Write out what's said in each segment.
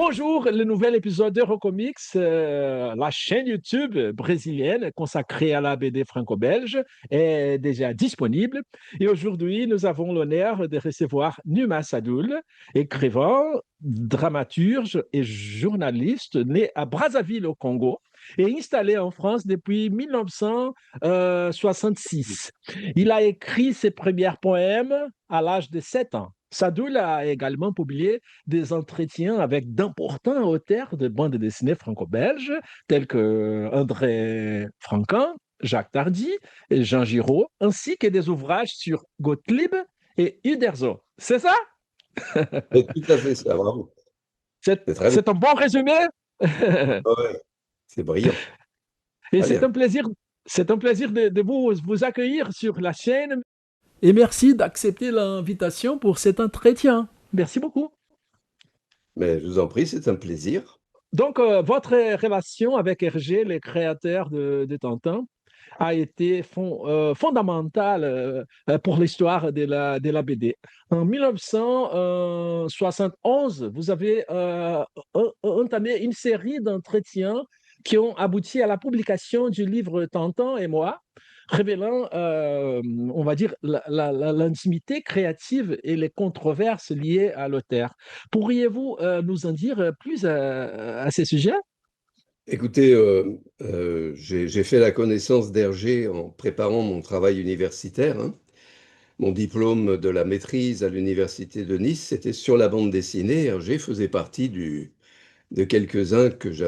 Bonjour, le nouvel épisode d'Eurocomics, la chaîne YouTube brésilienne consacrée à la BD franco-belge, est déjà disponible. Et aujourd'hui, nous avons l'honneur de recevoir Numa Sadoul, écrivain, dramaturge et journaliste né à Brazzaville au Congo et installé en France depuis 1966. Il a écrit ses premiers poèmes à l'âge de 7 ans. Sadoul a également publié des entretiens avec d'importants auteurs de bandes dessinées franco-belges, tels que André Franquin, Jacques Tardy et Jean Giraud, ainsi que des ouvrages sur Gottlieb et Uderzo. C'est ça? C'est tout à fait ça, bravo. C'est C'est très bien. c'est un bon résumé? Ouais, c'est brillant. Et Très bien. c'est un plaisir de vous accueillir sur la chaîne. Et merci d'accepter l'invitation pour cet entretien. Merci beaucoup. Mais je vous en prie, c'est un plaisir. Donc, votre relation avec Hergé, le créateur de Tintin, a été fondamentale pour l'histoire de la BD. En 1971, vous avez entamé une série d'entretiens qui ont abouti à la publication du livre Tintin et moi, révélant, on va dire, l'intimité créative et les controverses liées à l'auteur. Pourriez-vous nous en dire plus à ces sujets? Écoutez, j'ai fait la connaissance d'Hergé en préparant mon travail universitaire, hein. Mon diplôme de la maîtrise à l'université de Nice, c'était sur la bande dessinée. Hergé faisait partie de quelques-uns que je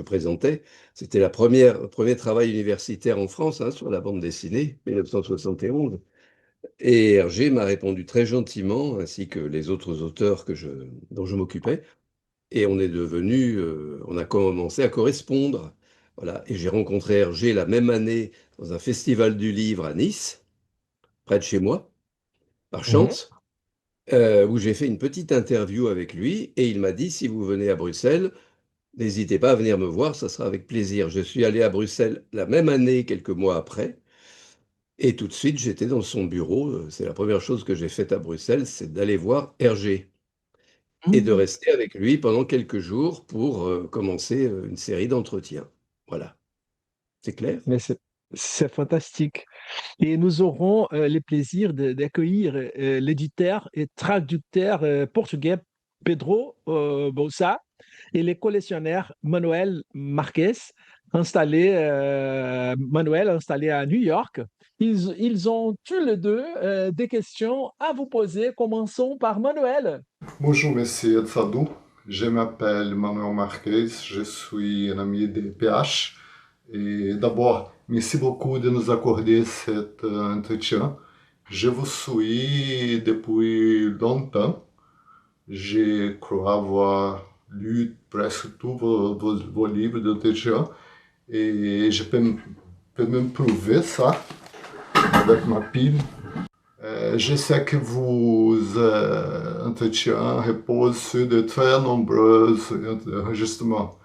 présentais. C'était le premier travail universitaire en France, hein, sur la bande dessinée, 1971. Et Hergé m'a répondu très gentiment, ainsi que les autres auteurs dont je m'occupais. Et on a commencé à correspondre. Voilà. Et j'ai rencontré Hergé la même année dans un festival du livre à Nice, près de chez moi, par Mhm. chance, où j'ai fait une petite interview avec lui. Et il m'a dit, si vous venez à Bruxelles, n'hésitez pas à venir me voir, ça sera avec plaisir. Je suis allé à Bruxelles la même année, quelques mois après. Et tout de suite, j'étais dans son bureau. C'est la première chose que j'ai faite à Bruxelles, c'est d'aller voir Hergé et de Mhm. rester avec lui pendant quelques jours pour commencer une série d'entretiens. Voilà, c'est clair? Mais c'est fantastique. Et nous aurons le plaisir d'accueillir l'éditeur et traducteur portugais Pedro Bolsa et les collectionneurs Manuel installé à New York. Ils ont tous les deux des questions à vous poser. Commençons par Manuel. Bonjour, monsieur Sadou. Je m'appelle Manuel Marquez, je suis un ami de PH. Et d'abord, merci beaucoup de nous accorder cet entretien. Je vous suis depuis longtemps. Je crois avoir lu presque tous vos livres d'entretien et peux même prouver ça avec ma pile. Je sais que vos entretiens reposent sur de très nombreux enregistrements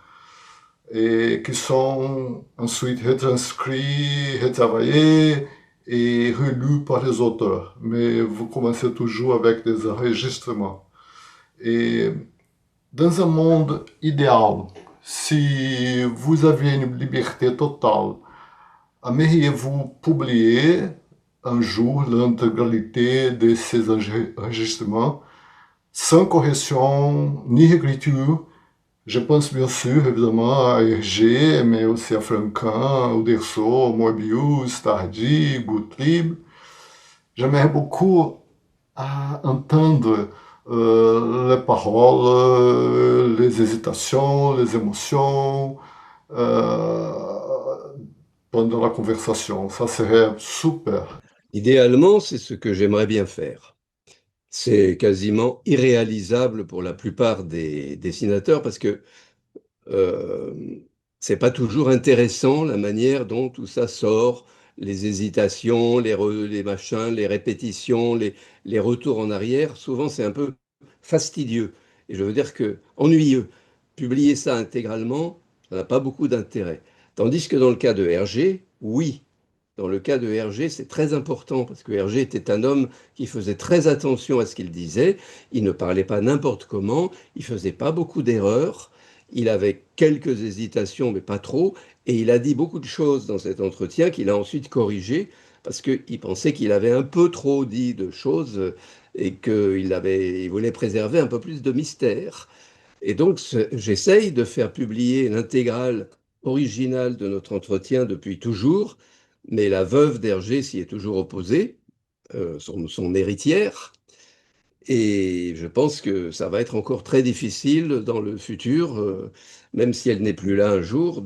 et qui sont ensuite retranscrits, retravaillés et relus par les auteurs. Mais vous commencez toujours avec des enregistrements. Et dans un monde idéal, si vous aviez une liberté totale, aimeriez-vous publier un jour l'intégralité de ces enregistrements sans correction ni réécriture? Je pense bien sûr évidemment à Hergé, mais aussi à Franquin, Uderzo, Moebius, Tardy, Gottlieb. J'aimerais beaucoup entendre les paroles, les hésitations, les émotions euh, pendant la conversation. Ça serait super. Idéalement, c'est ce que j'aimerais bien faire. C'est quasiment irréalisable pour la plupart des dessinateurs parce que euh, c'est pas toujours intéressant la manière dont tout ça sort, les hésitations, les machins, les répétitions, les retours en arrière. Souvent, c'est un peu fastidieux. Et je veux dire que ennuyeux. Publier ça intégralement, ça n'a pas beaucoup d'intérêt. Tandis que dans le cas de Hergé, oui. Dans le cas de Hergé, c'est très important parce que Hergé était un homme qui faisait très attention à ce qu'il disait. Il ne parlait pas n'importe comment, il faisait pas beaucoup d'erreurs, il avait quelques hésitations, mais pas trop, et il a dit beaucoup de choses dans cet entretien qu'il a ensuite corrigé parce qu'il pensait qu'il avait un peu trop dit de choses et il voulait préserver un peu plus de mystère. Et donc, j'essaye de faire publier l'intégrale originale de notre entretien depuis toujours, mais la veuve d'Hergé s'y est toujours opposée, son héritière, et je pense que ça va être encore très difficile dans le futur, même si elle n'est plus là un jour,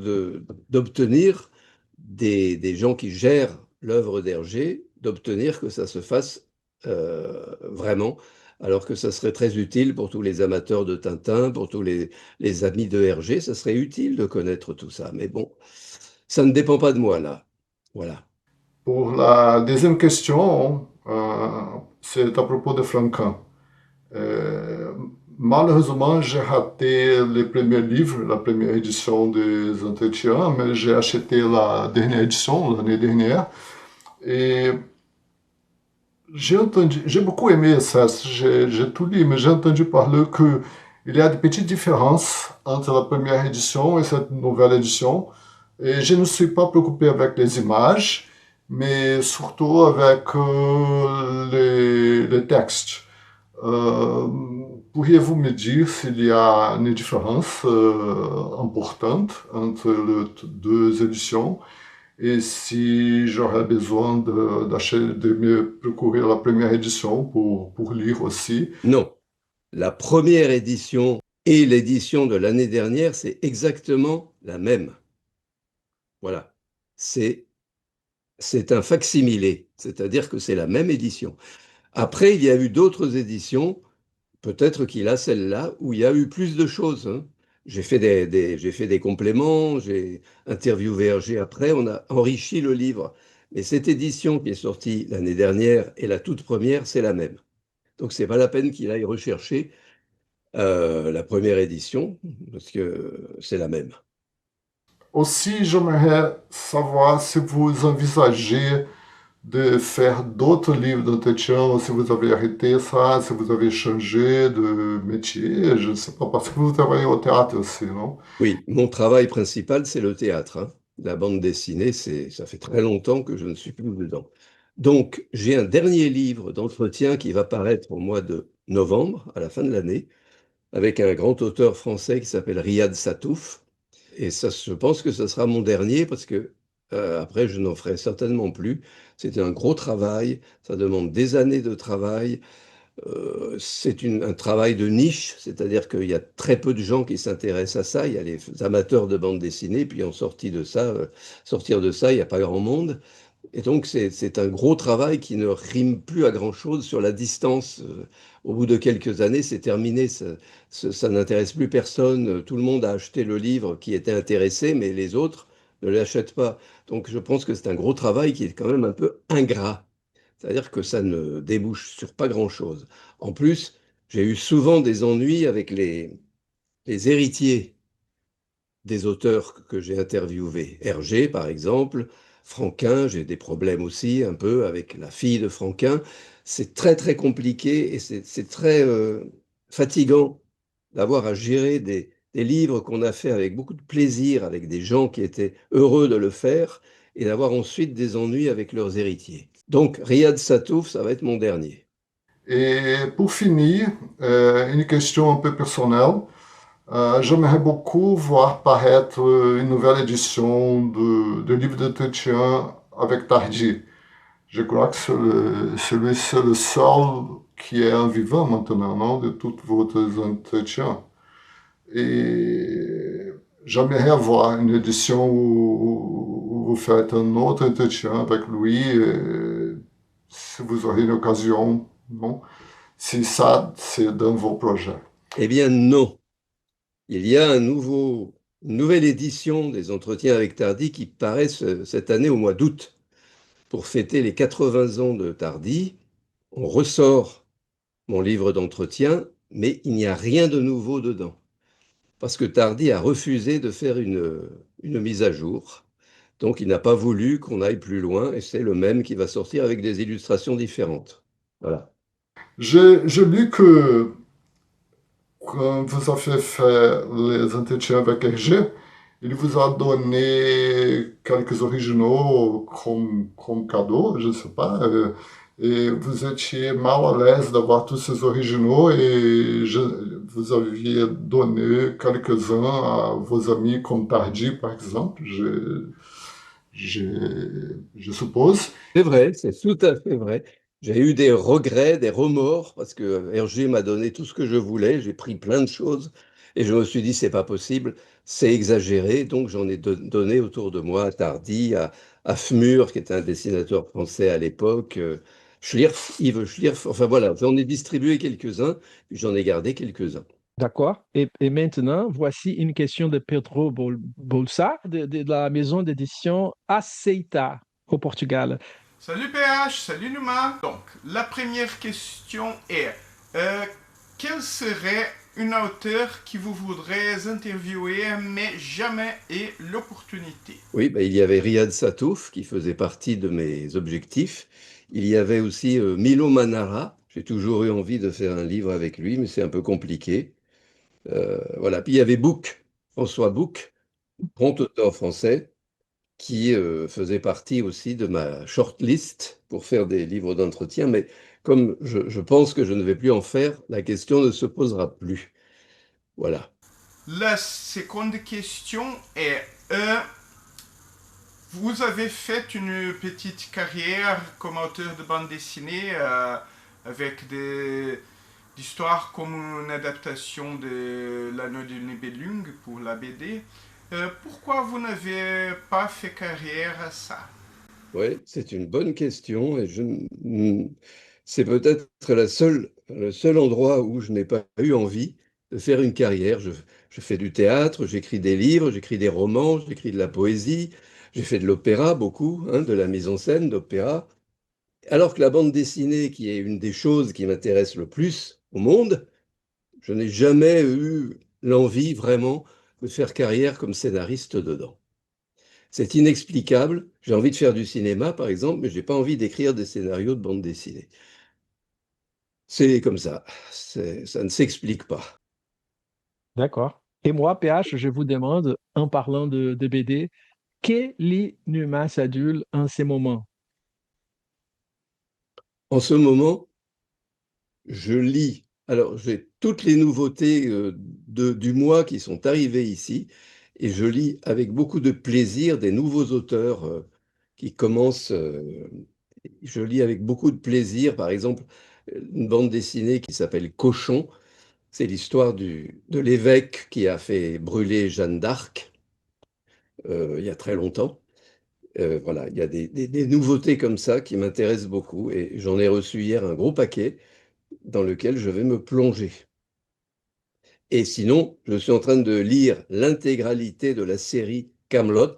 d'obtenir des gens qui gèrent l'œuvre d'Hergé, d'obtenir que ça se fasse vraiment, alors que ça serait très utile pour tous les amateurs de Tintin, pour tous les amis de Hergé, ça serait utile de connaître tout ça. Mais bon, ça ne dépend pas de moi là. Voilà. Pour la deuxième question, c'est à propos de Franquin. Euh, Malheureusement, j'ai raté le premier livre, la première édition des Entretiens, mais j'ai acheté la dernière édition l'année dernière. Et j'ai beaucoup aimé ça, j'ai tout lu, mais j'ai entendu parler qu'il y a de petites différences entre la première édition et cette nouvelle édition. Et je ne suis pas préoccupé avec les images, mais surtout avec les textes. Euh, Pourriez-vous me dire s'il y a une différence importante entre les deux éditions et si j'aurais besoin de me procurer la première édition pour lire aussi? Non, la première édition et l'édition de l'année dernière, c'est exactement la même. Voilà. C'est un facsimilé, c'est-à-dire que c'est la même édition. Après, il y a eu d'autres éditions, peut-être qu'il a celle-là, où il y a eu plus de choses, hein. J'ai fait des compléments, j'ai interviewé Hergé après, on a enrichi le livre. Mais cette édition qui est sortie l'année dernière et la toute première, c'est la même. Donc, c'est pas la peine qu'il aille rechercher la première édition, parce que c'est la même. Aussi, j'aimerais savoir si vous envisagez de faire d'autres livres d'entretien, si vous avez arrêté ça, si vous avez changé de métier, je ne sais pas, parce que vous travaillez au théâtre aussi, non? Oui, mon travail principal, c'est le théâtre, hein. La bande dessinée, ça fait très longtemps que je ne suis plus dedans. Donc, j'ai un dernier livre d'entretien qui va paraître au mois de novembre, à la fin de l'année, avec un grand auteur français qui s'appelle Riyad Satouf. Et ça, je pense que ce sera mon dernier parce que après, je n'en ferai certainement plus. C'était un gros travail, ça demande des années de travail. C'est un travail de niche, c'est-à-dire qu'il y a très peu de gens qui s'intéressent à ça. Il y a les amateurs de bande dessinée, puis en sortir de ça, il n'y a pas grand monde. Et donc, c'est un gros travail qui ne rime plus à grand-chose sur la distance. Au bout de quelques années, c'est terminé. Ça n'intéresse plus personne. Tout le monde a acheté le livre qui était intéressé, mais les autres ne l'achètent pas. Donc, je pense que c'est un gros travail qui est quand même un peu ingrat. C'est-à-dire que ça ne débouche sur pas grand-chose. En plus, j'ai eu souvent des ennuis avec les héritiers des auteurs que j'ai interviewés. Hergé, par exemple, Franquin, j'ai des problèmes aussi un peu avec la fille de Franquin. C'est très, très compliqué et c'est très fatigant d'avoir à gérer des livres qu'on a fait avec beaucoup de plaisir, avec des gens qui étaient heureux de le faire, et d'avoir ensuite des ennuis avec leurs héritiers. Donc, Riyad Satouf, ça va être mon dernier. Et pour finir, une question un peu personnelle. J'aimerais beaucoup voir paraître une nouvelle édition de livre d'entretien avec Tardy. Je crois que celui c'est le seul qui est en vivant maintenant, non, de tous vos entretiens. Et j'aimerais avoir une édition où vous faites un autre entretien avec lui, si vous aurez une occasion, non? Si ça, c'est dans vos projets. Eh bien, non. Il y a une nouvelle édition des Entretiens avec Tardy qui paraît cette année au mois d'août. Pour fêter les 80 ans de Tardy, on ressort mon livre d'entretien, mais il n'y a rien de nouveau dedans. Parce que Tardy a refusé de faire une mise à jour. Donc, il n'a pas voulu qu'on aille plus loin et c'est le même qui va sortir avec des illustrations différentes. Voilà. J'ai lu que quand vous avez fait les entretiens avec Hergé, il vous a donné quelques originaux comme cadeau, je ne sais pas, et vous étiez mal à l'aise d'avoir tous ces originaux et vous aviez donné quelques-uns à vos amis comme Tardy, par exemple, je suppose. C'est vrai, c'est tout à fait vrai. J'ai eu des regrets, des remords, parce que Hergé m'a donné tout ce que je voulais, j'ai pris plein de choses, et je me suis dit, c'est pas possible, c'est exagéré, donc j'en ai donné autour de moi à Tardy, à Fmur, qui était un dessinateur français à l'époque, Schlierf, Yves Schlierf, enfin voilà, j'en ai distribué quelques-uns, puis j'en ai gardé quelques-uns. D'accord. Et maintenant, voici une question de Pedro Bolsar, de la maison d'édition Aceita, au Portugal. Salut PH, salut Numa. Donc, la première question est euh, quel serait un auteur qui vous voudrait interviewer mais jamais eu l'opportunité? Oui, il y avait Riyad Satouf qui faisait partie de mes objectifs. Il y avait aussi Milo Manara. J'ai toujours eu envie de faire un livre avec lui, mais c'est un peu compliqué. Voilà. Puis il y avait Bouc, François Bouc, grand auteur français, qui faisait partie aussi de ma shortlist pour faire des livres d'entretien. Mais comme je pense que je ne vais plus en faire, la question ne se posera plus. Voilà. La seconde question est vous avez fait une petite carrière comme auteur de bande dessinée avec des histoires comme une adaptation de L'Anneau du Nibelung pour la BD. Pourquoi vous n'avez pas fait carrière à ça? Oui, c'est une bonne question et c'est peut-être le seul endroit où je n'ai pas eu envie de faire une carrière. Je fais du théâtre, j'écris des livres, j'écris des romans, j'écris de la poésie, j'ai fait de l'opéra beaucoup, hein, de la mise en scène d'opéra. Alors que la bande dessinée, qui est une des choses qui m'intéresse le plus au monde, je n'ai jamais eu l'envie vraiment de faire carrière comme scénariste dedans. C'est inexplicable. J'ai envie de faire du cinéma, par exemple, mais je n'ai pas envie d'écrire des scénarios de bande dessinée. C'est comme ça. Ça ne s'explique pas. D'accord. Et moi, PH, je vous demande, en parlant de BD, que lit Numa Sadul en ces moments? En ce moment, je lis. Alors, j'ai toutes les nouveautés du mois qui sont arrivées ici, et je lis avec beaucoup de plaisir des nouveaux auteurs qui commencent. Je lis avec beaucoup de plaisir, par exemple, une bande dessinée qui s'appelle Cochon. C'est l'histoire de l'évêque qui a fait brûler Jeanne d'Arc il y a très longtemps. Voilà, il y a des nouveautés comme ça qui m'intéressent beaucoup et j'en ai reçu hier un gros paquet dans lequel je vais me plonger. Et sinon, je suis en train de lire l'intégralité de la série Camelot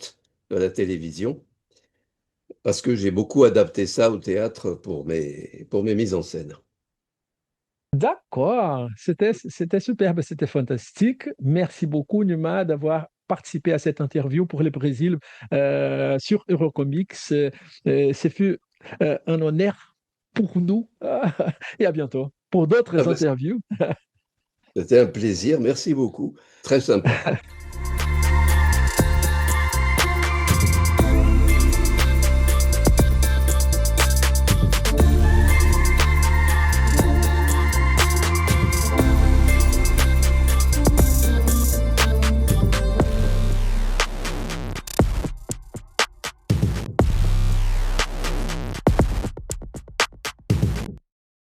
de la télévision parce que j'ai beaucoup adapté ça au théâtre pour mes mises en scène. D'accord, c'était superbe, c'était fantastique. Merci beaucoup, Numa, d'avoir participé à cette interview pour le Brésil sur Eurocomics. Ce fut un honneur pour nous et à bientôt pour Ah d'autres ben, interviews. c'était un plaisir, merci beaucoup, très sympa.